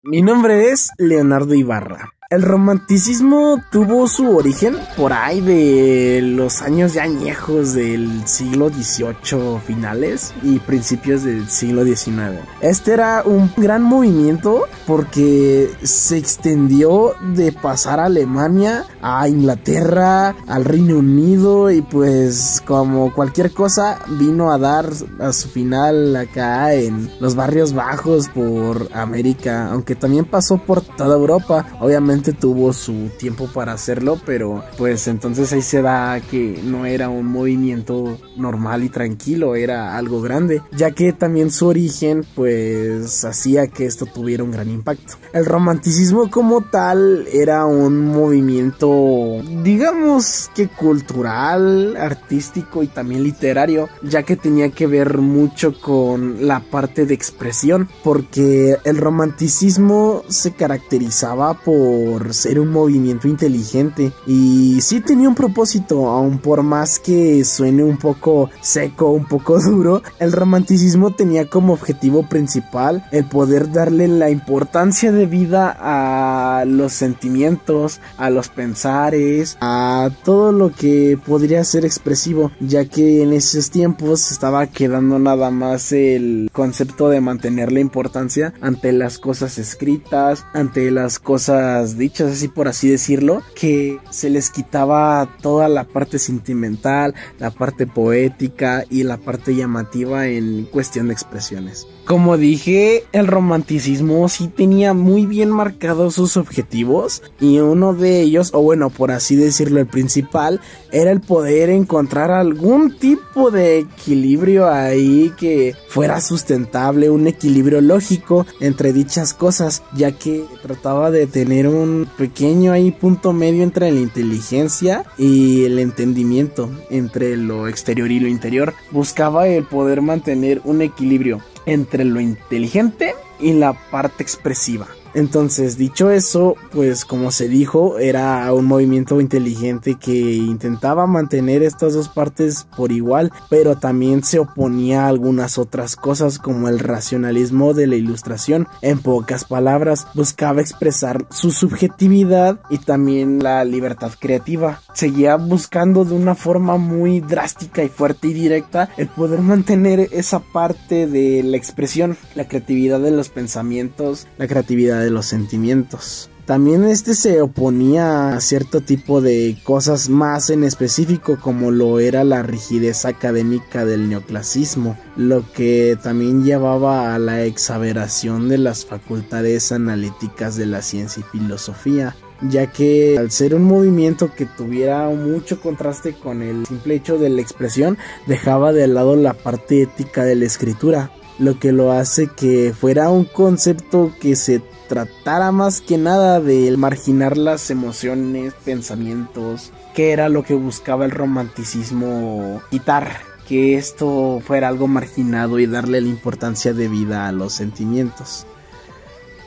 Mi nombre es Leonardo Ibarra. El romanticismo tuvo su origen por ahí de los años ya añejos del siglo XVIII finales y principios del siglo XIX. Este era un gran movimiento porque se extendió de pasar a Alemania, a Inglaterra, al Reino Unido y pues como cualquier cosa vino a dar a su final acá en los barrios bajos por América, aunque también pasó por toda Europa. Obviamente tuvo su tiempo para hacerlo, pero pues entonces ahí se da que no era un movimiento normal y tranquilo, era algo grande, ya que también su origen pues hacía que esto tuviera un gran impacto. El romanticismo como tal era un movimiento, digamos que cultural, artístico y también literario, ya que tenía que ver mucho con la parte de expresión, porque el romanticismo se caracterizaba por ser un movimiento inteligente y sí tenía un propósito, aun por más que suene un poco seco, un poco duro. El romanticismo tenía como objetivo principal el poder darle la importancia de vida a los sentimientos, a los pensares, a todo lo que podría ser expresivo, ya que en esos tiempos estaba quedando nada más el concepto de mantener la importancia ante las cosas escritas, ante las cosas dichas, así por así decirlo, que se les quitaba toda la parte sentimental, la parte poética y la parte llamativa en cuestión de expresiones. Como dije, el romanticismo sí tenía muy bien marcados sus objetivos y uno de ellos, o bueno, por así decirlo, el principal, era el poder encontrar algún tipo de equilibrio ahí que fuera sustentable, un equilibrio lógico entre dichas cosas, ya que trataba de tener un pequeño ahí punto medio entre la inteligencia y el entendimiento, entre lo exterior y lo interior. Buscaba el poder mantener un equilibrio entre lo inteligente y la parte expresiva. Entonces, dicho eso, pues como se dijo, era un movimiento inteligente que intentaba mantener estas dos partes por igual, pero también se oponía a algunas otras cosas como el racionalismo de la ilustración. En pocas palabras, buscaba expresar su subjetividad y también la libertad creativa. Seguía buscando de una forma muy drástica y fuerte y directa el poder mantener esa parte de la expresión, la creatividad de los pensamientos, la creatividad de los sentimientos. También se oponía a cierto tipo de cosas más en específico, como lo era la rigidez académica del neoclasismo, lo que también llevaba a la exaveración de las facultades analíticas de la ciencia y filosofía, ya que al ser un movimiento que tuviera mucho contraste con el simple hecho de la expresión, dejaba de lado la parte ética de la escritura, lo que lo hace que fuera un concepto que se tratara más que nada de marginar las emociones, pensamientos, que era lo que buscaba el romanticismo quitar, que esto fuera algo marginado y darle la importancia de vida a los sentimientos.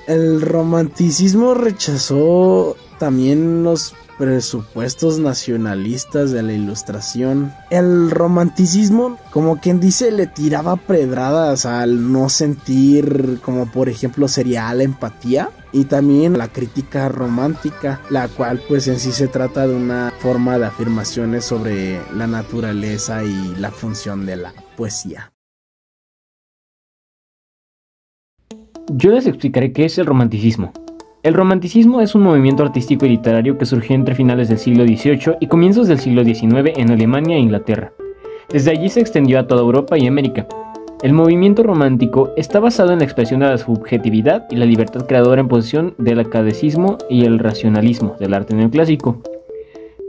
El romanticismo rechazó también los presupuestos nacionalistas de la ilustración. El romanticismo, como quien dice, le tiraba pedradas al no sentir, como por ejemplo sería la empatía, y también la crítica romántica, la cual pues en sí se trata de una forma de afirmaciones sobre la naturaleza y la función de la poesía. Yo les explicaré qué es el romanticismo. El romanticismo es un movimiento artístico y literario que surgió entre finales del siglo XVIII y comienzos del siglo XIX en Alemania e Inglaterra. Desde allí se extendió a toda Europa y América. El movimiento romántico está basado en la expresión de la subjetividad y la libertad creadora en posición del academicismo y el racionalismo del arte neoclásico.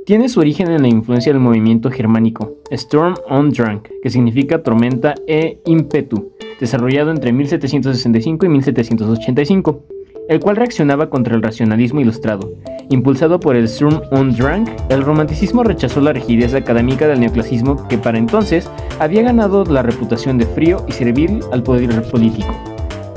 Tiene su origen en la influencia del movimiento germánico Sturm und Drang, que significa tormenta e ímpetu, desarrollado entre 1765 y 1785. El cual reaccionaba contra el racionalismo ilustrado. Impulsado por el Sturm und Drang, el romanticismo rechazó la rigidez académica del neoclasismo, que para entonces había ganado la reputación de frío y servil al poder político.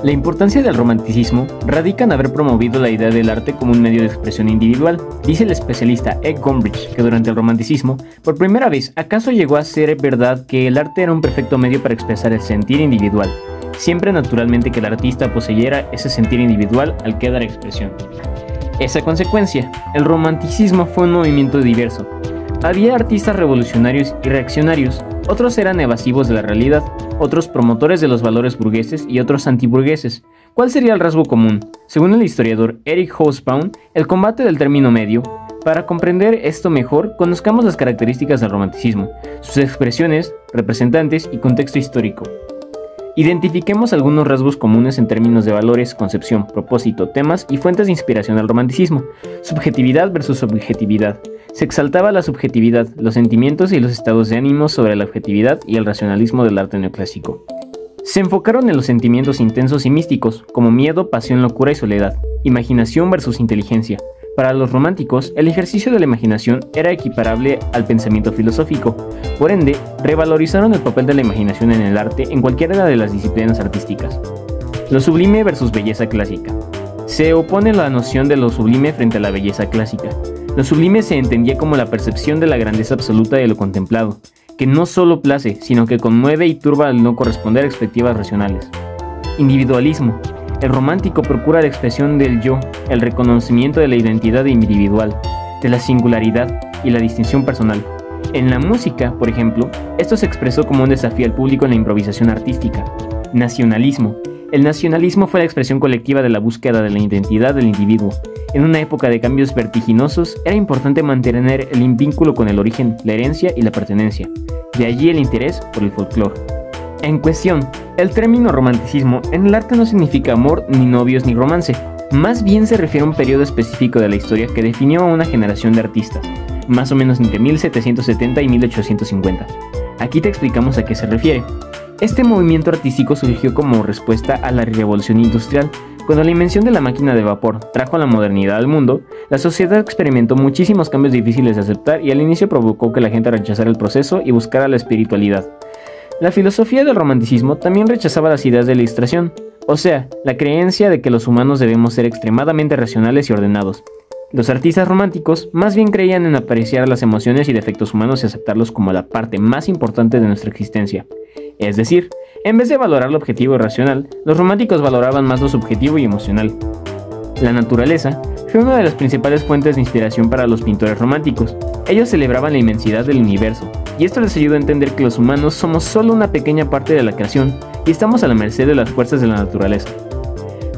La importancia del romanticismo radica en haber promovido la idea del arte como un medio de expresión individual. Dice el especialista Ed Gombrich que durante el romanticismo, por primera vez, ¿acaso llegó a ser verdad que el arte era un perfecto medio para expresar el sentir individual? siempre naturalmente que el artista poseyera ese sentir individual al que dar expresión. Esa consecuencia, el romanticismo fue un movimiento diverso. Había artistas revolucionarios y reaccionarios, otros eran evasivos de la realidad, otros promotores de los valores burgueses y otros antiburgueses. ¿Cuál sería el rasgo común? Según el historiador Eric Hobsbawm, el combate del término medio. Para comprender esto mejor, conozcamos las características del romanticismo, sus expresiones, representantes y contexto histórico. Identifiquemos algunos rasgos comunes en términos de valores, concepción, propósito, temas y fuentes de inspiración al romanticismo. Subjetividad versus objetividad. Se exaltaba la subjetividad, los sentimientos y los estados de ánimo sobre la objetividad y el racionalismo del arte neoclásico. Se enfocaron en los sentimientos intensos y místicos, como miedo, pasión, locura y soledad. Imaginación versus inteligencia. Para los románticos, el ejercicio de la imaginación era equiparable al pensamiento filosófico. Por ende, revalorizaron el papel de la imaginación en el arte en cualquiera de las disciplinas artísticas. Lo sublime versus belleza clásica. Se opone la noción de lo sublime frente a la belleza clásica. Lo sublime se entendía como la percepción de la grandeza absoluta de lo contemplado, que no solo place, sino que conmueve y turba al no corresponder a expectativas racionales. Individualismo. El romántico procura la expresión del yo, el reconocimiento de la identidad individual, de la singularidad y la distinción personal. En la música, por ejemplo, esto se expresó como un desafío al público en la improvisación artística. Nacionalismo. El nacionalismo fue la expresión colectiva de la búsqueda de la identidad del individuo. En una época de cambios vertiginosos, era importante mantener el vínculo con el origen, la herencia y la pertenencia. De allí el interés por el folclore. En cuestión, el término romanticismo en el arte no significa amor, ni novios, ni romance. Más bien se refiere a un periodo específico de la historia que definió a una generación de artistas, más o menos entre 1770 y 1850. Aquí te explicamos a qué se refiere. Este movimiento artístico surgió como respuesta a la revolución industrial. Cuando la invención de la máquina de vapor trajo la modernidad al mundo, la sociedad experimentó muchísimos cambios difíciles de aceptar y al inicio provocó que la gente rechazara el proceso y buscara la espiritualidad. La filosofía del romanticismo también rechazaba las ideas de la ilustración, o sea, la creencia de que los humanos debemos ser extremadamente racionales y ordenados. Los artistas románticos más bien creían en apreciar las emociones y defectos humanos y aceptarlos como la parte más importante de nuestra existencia. Es decir, en vez de valorar lo objetivo y racional, los románticos valoraban más lo subjetivo y emocional. La naturaleza fue una de las principales fuentes de inspiración para los pintores románticos. Ellos celebraban la inmensidad del universo, y esto les ayudó a entender que los humanos somos solo una pequeña parte de la creación y estamos a la merced de las fuerzas de la naturaleza.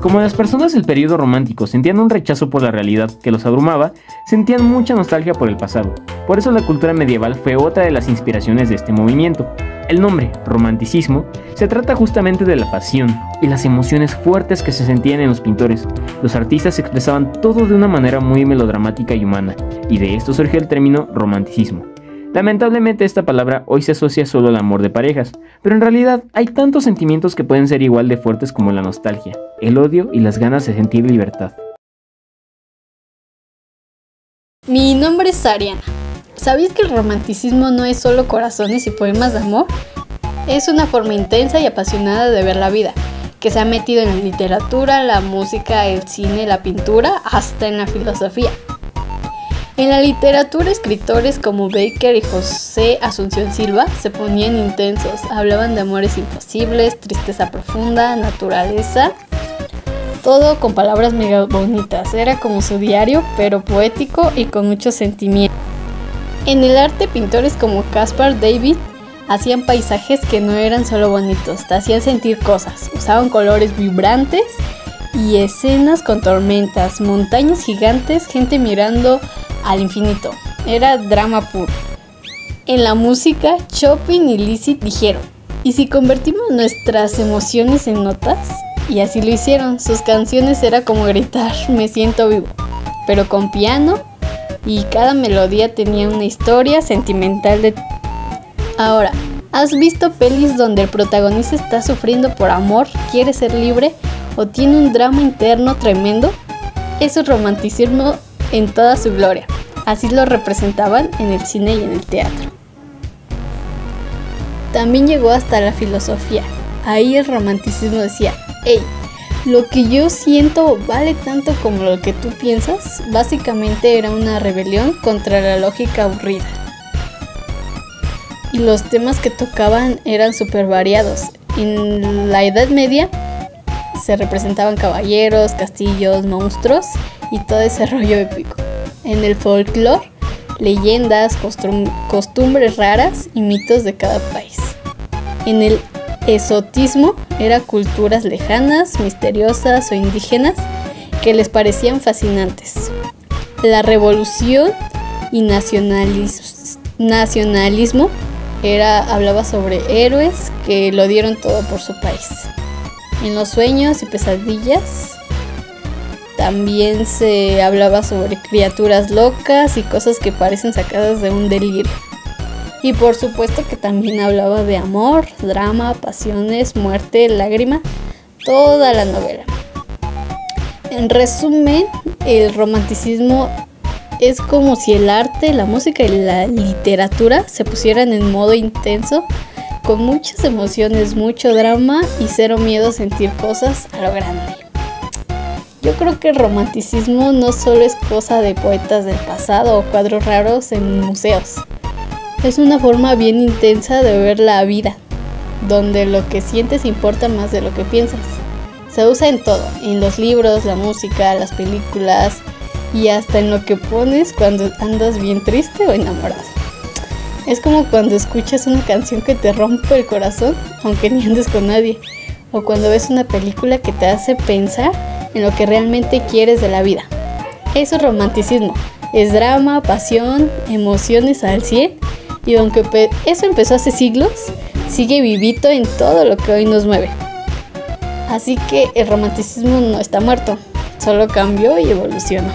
Como las personas del periodo romántico sentían un rechazo por la realidad que los abrumaba, sentían mucha nostalgia por el pasado. Por eso la cultura medieval fue otra de las inspiraciones de este movimiento. El nombre, romanticismo, se trata justamente de la pasión y las emociones fuertes que se sentían en los pintores. Los artistas expresaban todo de una manera muy melodramática y humana, y de esto surgió el término romanticismo. Lamentablemente esta palabra hoy se asocia solo al amor de parejas, pero en realidad hay tantos sentimientos que pueden ser igual de fuertes como la nostalgia, el odio y las ganas de sentir libertad. Mi nombre es Ariana. ¿Sabías que el romanticismo no es solo corazones y poemas de amor? Es una forma intensa y apasionada de ver la vida, que se ha metido en la literatura, la música, el cine, la pintura, hasta en la filosofía. En la literatura, escritores como Baker y José Asunción Silva se ponían intensos, hablaban de amores imposibles, tristeza profunda, naturaleza, todo con palabras mega bonitas. Era como su diario, pero poético y con mucho sentimiento. En el arte, pintores como Caspar David hacían paisajes que no eran solo bonitos, te hacían sentir cosas, usaban colores vibrantes y escenas con tormentas, montañas gigantes, gente mirando al infinito. Era drama puro. En la música, Chopin y Liszt dijeron: ¿y si convertimos nuestras emociones en notas? Y así lo hicieron. Sus canciones era como gritar "me siento vivo", pero con piano, y cada melodía tenía una historia sentimental de... Ahora, ¿has visto pelis donde el protagonista está sufriendo por amor, quiere ser libre o tiene un drama interno tremendo? Eso es romanticismo en toda su gloria. Así lo representaban en el cine y en el teatro. También llegó hasta la filosofía. Ahí el romanticismo decía: hey, lo que yo siento vale tanto como lo que tú piensas. Básicamente era una rebelión contra la lógica aburrida. Y los temas que tocaban eran súper variados. En la Edad Media se representaban caballeros, castillos, monstruos y todo ese rollo épico. En el folclore, leyendas, costumbres raras y mitos de cada país. En el esotismo, eran culturas lejanas, misteriosas o indígenas que les parecían fascinantes. La revolución y nacionalismo hablaba sobre héroes que lo dieron todo por su país. En los sueños y pesadillas también se hablaba sobre criaturas locas y cosas que parecen sacadas de un delirio. Y por supuesto que también hablaba de amor, drama, pasiones, muerte, lágrima, toda la novela. En resumen, el romanticismo es como si el arte, la música y la literatura se pusieran en modo intenso, con muchas emociones, mucho drama y cero miedo a sentir cosas a lo grande. Yo creo que el romanticismo no solo es cosa de poetas del pasado o cuadros raros en museos. Es una forma bien intensa de ver la vida, donde lo que sientes importa más de lo que piensas. Se usa en todo, en los libros, la música, las películas y hasta en lo que pones cuando andas bien triste o enamorado. Es como cuando escuchas una canción que te rompe el corazón, aunque ni andes con nadie, o cuando ves una película que te hace pensar en lo que realmente quieres de la vida. Eso es romanticismo, es drama, pasión, emociones al 100, y aunque eso empezó hace siglos, sigue vivito en todo lo que hoy nos mueve. Así que el romanticismo no está muerto, solo cambió y evolucionó.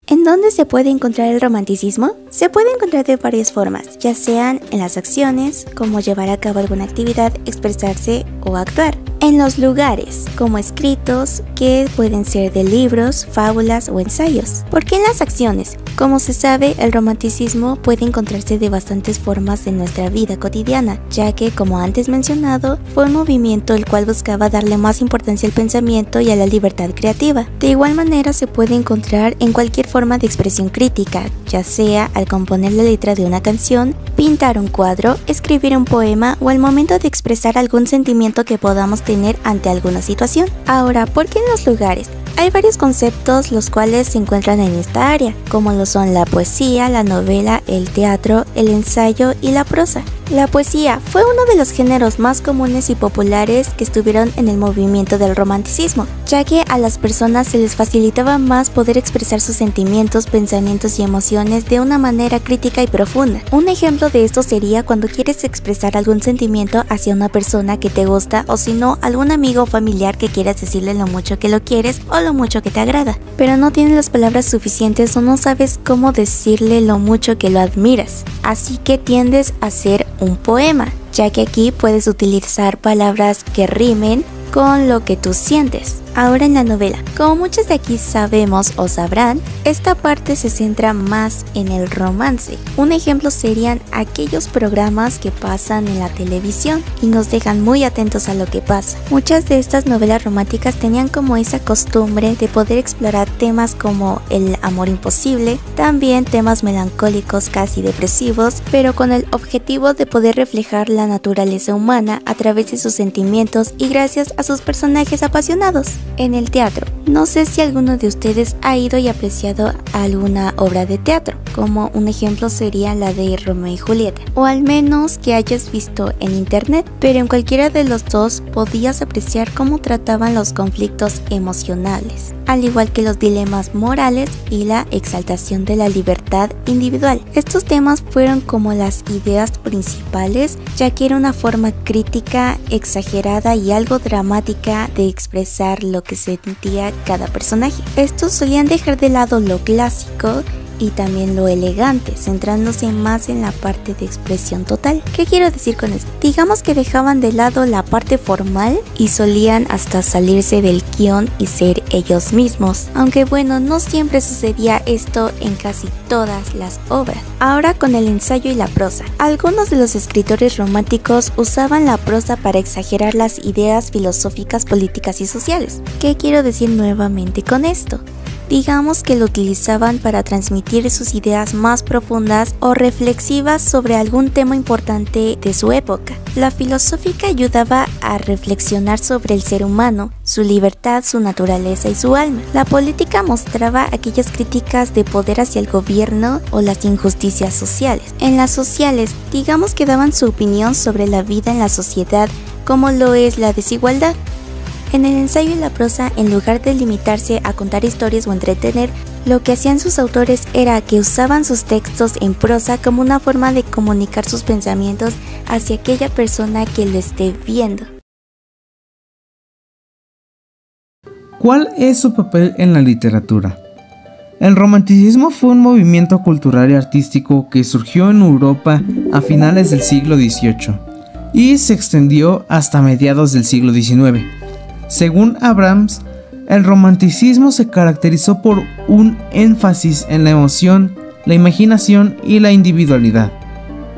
¿En dónde se puede encontrar el romanticismo? Se puede encontrar de varias formas, ya sean en las acciones, como llevar a cabo alguna actividad, expresarse o actuar. En los lugares, como escritos, que pueden ser de libros, fábulas o ensayos. Porque en las acciones, como se sabe, el romanticismo puede encontrarse de bastantes formas en nuestra vida cotidiana, ya que, como antes mencionado, fue un movimiento el cual buscaba darle más importancia al pensamiento y a la libertad creativa. De igual manera se puede encontrar en cualquier forma de expresión crítica, ya sea al componer la letra de una canción, pintar un cuadro, escribir un poema o al momento de expresar algún sentimiento que podamos tener ante alguna situación. Ahora, ¿por qué en los lugares? Hay varios conceptos los cuales se encuentran en esta área, como lo son la poesía, la novela, el teatro, el ensayo y la prosa. La poesía fue uno de los géneros más comunes y populares que estuvieron en el movimiento del romanticismo, ya que a las personas se les facilitaba más poder expresar sus sentimientos, pensamientos y emociones de una manera crítica y profunda. Un ejemplo de esto sería cuando quieres expresar algún sentimiento hacia una persona que te gusta o si no, algún amigo o familiar que quieras decirle lo mucho que lo quieres o lo mucho que te agrada, pero no tienes las palabras suficientes o no sabes cómo decirle lo mucho que lo admiras, así que tiendes a hacer un poema, ya que aquí puedes utilizar palabras que rimen con lo que tú sientes. Ahora en la novela, como muchos de aquí sabemos o sabrán, esta parte se centra más en el romance. Un ejemplo serían aquellos programas que pasan en la televisión y nos dejan muy atentos a lo que pasa. Muchas de estas novelas románticas tenían como esa costumbre de poder explorar temas como el amor imposible, también temas melancólicos casi depresivos, pero con el objetivo de poder reflejar la naturaleza humana a través de sus sentimientos y gracias a sus personajes apasionados. En el teatro, no sé si alguno de ustedes ha ido y apreciado alguna obra de teatro, como un ejemplo sería la de Romeo y Julieta, o al menos que hayas visto en internet, pero en cualquiera de los dos podías apreciar cómo trataban los conflictos emocionales, al igual que los dilemas morales y la exaltación de la libertad individual. Estos temas fueron como las ideas principales, ya que era una forma crítica, exagerada y algo dramática de expresar lo que sentía cada personaje. Estos solían dejar de lado lo clásico y también lo elegante, centrándose más en la parte de expresión total. ¿Qué quiero decir con esto? Digamos que dejaban de lado la parte formal y solían hasta salirse del guión y ser ellos mismos, aunque bueno, no siempre sucedía esto en casi todas las obras. Ahora con el ensayo y la prosa. Algunos de los escritores románticos usaban la prosa para exagerar las ideas filosóficas, políticas y sociales. ¿Qué quiero decir nuevamente con esto? Digamos que lo utilizaban para transmitir sus ideas más profundas o reflexivas sobre algún tema importante de su época. La filosófica ayudaba a reflexionar sobre el ser humano, su libertad, su naturaleza y su alma. La política mostraba aquellas críticas de poder hacia el gobierno o las injusticias sociales. En las sociales, digamos que daban su opinión sobre la vida en la sociedad, como lo es la desigualdad. En el ensayo y la prosa, en lugar de limitarse a contar historias o entretener, lo que hacían sus autores era que usaban sus textos en prosa como una forma de comunicar sus pensamientos hacia aquella persona que lo esté viendo. ¿Cuál es su papel en la literatura? El romanticismo fue un movimiento cultural y artístico que surgió en Europa a finales del siglo XVIII y se extendió hasta mediados del siglo XIX. Según Abrams, el romanticismo se caracterizó por un énfasis en la emoción, la imaginación y la individualidad.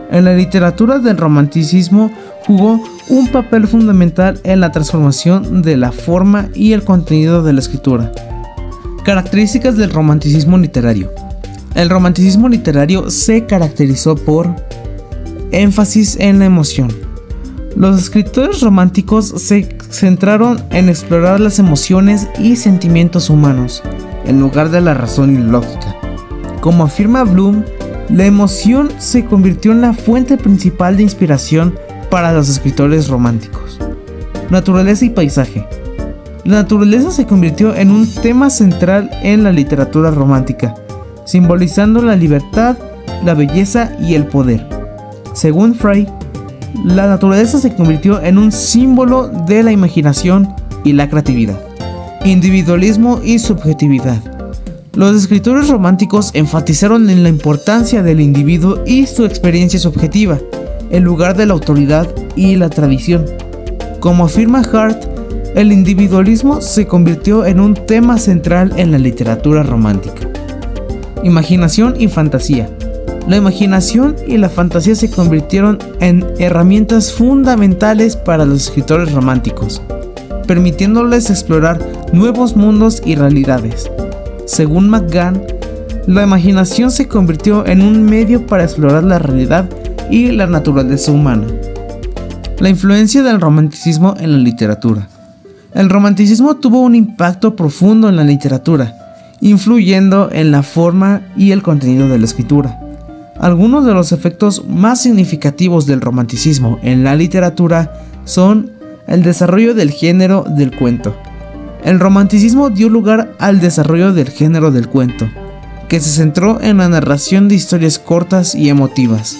En la literatura del romanticismo jugó un papel fundamental en la transformación de la forma y el contenido de la escritura. Características del romanticismo literario. El romanticismo literario se caracterizó por énfasis en la emoción. Los escritores románticos se centraron en explorar las emociones y sentimientos humanos, en lugar de la razón y la lógica. Como afirma Bloom, la emoción se convirtió en la fuente principal de inspiración para los escritores románticos. Naturaleza y paisaje. La naturaleza se convirtió en un tema central en la literatura romántica, simbolizando la libertad, la belleza y el poder. Según Frey, la naturaleza se convirtió en un símbolo de la imaginación y la creatividad. Individualismo y subjetividad. Los escritores románticos enfatizaron en la importancia del individuo y su experiencia subjetiva, en lugar de la autoridad y la tradición. Como afirma Hart, el individualismo se convirtió en un tema central en la literatura romántica. Imaginación y fantasía. La imaginación y la fantasía se convirtieron en herramientas fundamentales para los escritores románticos, permitiéndoles explorar nuevos mundos y realidades. Según McGann, la imaginación se convirtió en un medio para explorar la realidad y la naturaleza humana. La influencia del romanticismo en la literatura. El romanticismo tuvo un impacto profundo en la literatura, influyendo en la forma y el contenido de la escritura. Algunos de los efectos más significativos del romanticismo en la literatura son el desarrollo del género del cuento. El romanticismo dio lugar al desarrollo del género del cuento, que se centró en la narración de historias cortas y emotivas.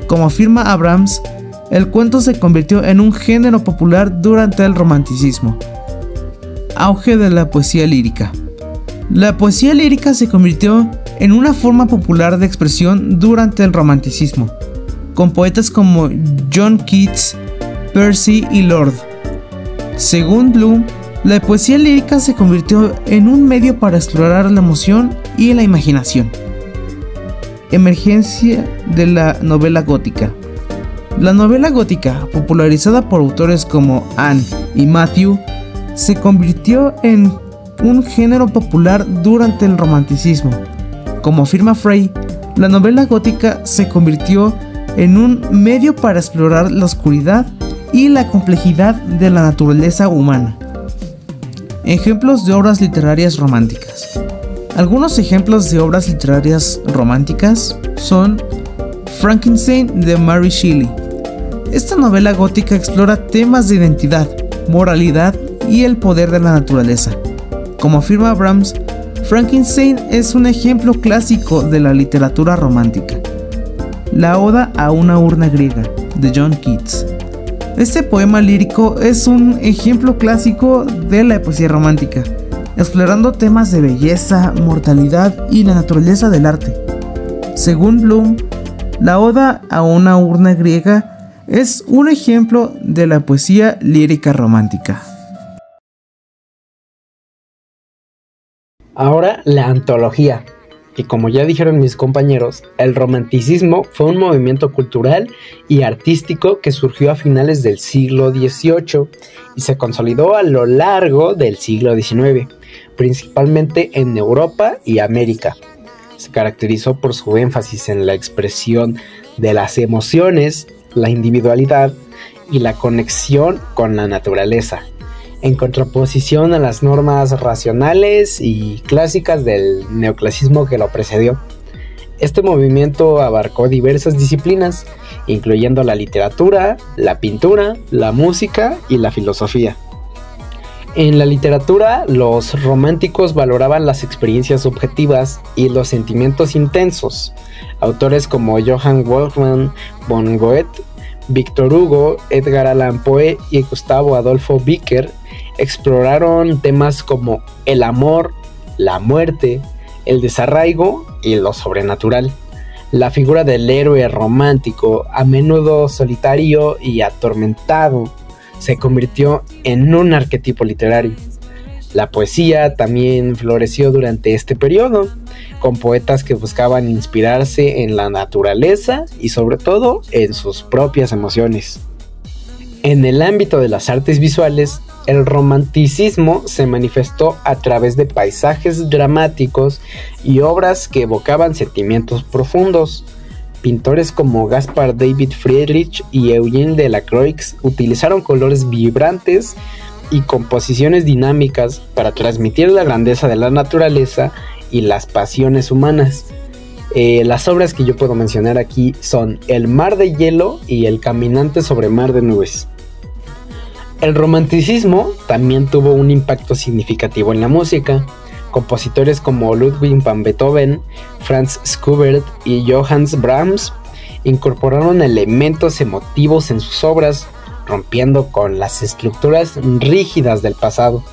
Como afirma Abrams, el cuento se convirtió en un género popular durante el romanticismo. Auge de la poesía lírica. La poesía lírica se convirtió en una forma popular de expresión durante el romanticismo, con poetas como John Keats, Percy y Lord. Según Bloom, la poesía lírica se convirtió en un medio para explorar la emoción y la imaginación. Emergencia de la novela gótica. La novela gótica, popularizada por autores como Anne y Matthew, se convirtió en un género popular durante el romanticismo. Como afirma Frey, la novela gótica se convirtió en un medio para explorar la oscuridad y la complejidad de la naturaleza humana. Ejemplos de obras literarias románticas. Algunos ejemplos de obras literarias románticas son Frankenstein de Mary Shelley. Esta novela gótica explora temas de identidad, moralidad y el poder de la naturaleza. Como afirma Abrams, Frankenstein es un ejemplo clásico de la literatura romántica. La Oda a una urna griega, de John Keats. Este poema lírico es un ejemplo clásico de la poesía romántica, explorando temas de belleza, mortalidad y la naturaleza del arte. Según Bloom, la Oda a una urna griega es un ejemplo de la poesía lírica romántica. Ahora la antología. Y como ya dijeron mis compañeros, el romanticismo fue un movimiento cultural y artístico que surgió a finales del siglo XVIII y se consolidó a lo largo del siglo XIX, principalmente en Europa y América. Se caracterizó por su énfasis en la expresión de las emociones, la individualidad y la conexión con la naturaleza, en contraposición a las normas racionales y clásicas del neoclasismo que lo precedió. Este movimiento abarcó diversas disciplinas, incluyendo la literatura, la pintura, la música y la filosofía. En la literatura, los románticos valoraban las experiencias subjetivas y los sentimientos intensos. Autores como Johann Wolfgang von Goethe, Victor Hugo, Edgar Allan Poe y Gustavo Adolfo Bécquer exploraron temas como el amor, la muerte, el desarraigo y lo sobrenatural. La figura del héroe romántico, a menudo solitario y atormentado, se convirtió en un arquetipo literario. La poesía también floreció durante este periodo, con poetas que buscaban inspirarse en la naturaleza y sobre todo en sus propias emociones. En el ámbito de las artes visuales, el romanticismo se manifestó a través de paisajes dramáticos y obras que evocaban sentimientos profundos. Pintores como Gaspar David Friedrich y Eugène Delacroix utilizaron colores vibrantes y composiciones dinámicas para transmitir la grandeza de la naturaleza y las pasiones humanas. Las obras que yo puedo mencionar aquí son El mar de hielo y El caminante sobre mar de nubes. El romanticismo también tuvo un impacto significativo en la música. Compositores como Ludwig van Beethoven, Franz Schubert y Johannes Brahms incorporaron elementos emotivos en sus obras, rompiendo con las estructuras rígidas del pasado.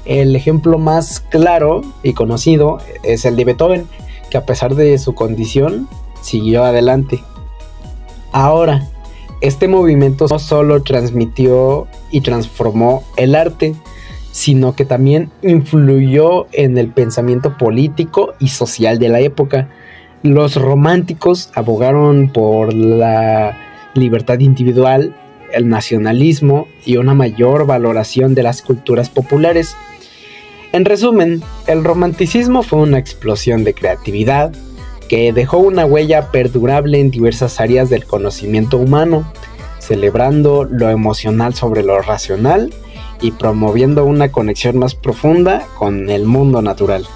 El ejemplo más claro y conocido es el de Beethoven, que a pesar de su condición, siguió adelante. Ahora, este movimiento no solo transmitió y transformó el arte, sino que también influyó en el pensamiento político y social de la época. Los románticos abogaron por la libertad individual, el nacionalismo y una mayor valoración de las culturas populares. En resumen, el romanticismo fue una explosión de creatividad que dejó una huella perdurable en diversas áreas del conocimiento humano, celebrando lo emocional sobre lo racional y promoviendo una conexión más profunda con el mundo natural.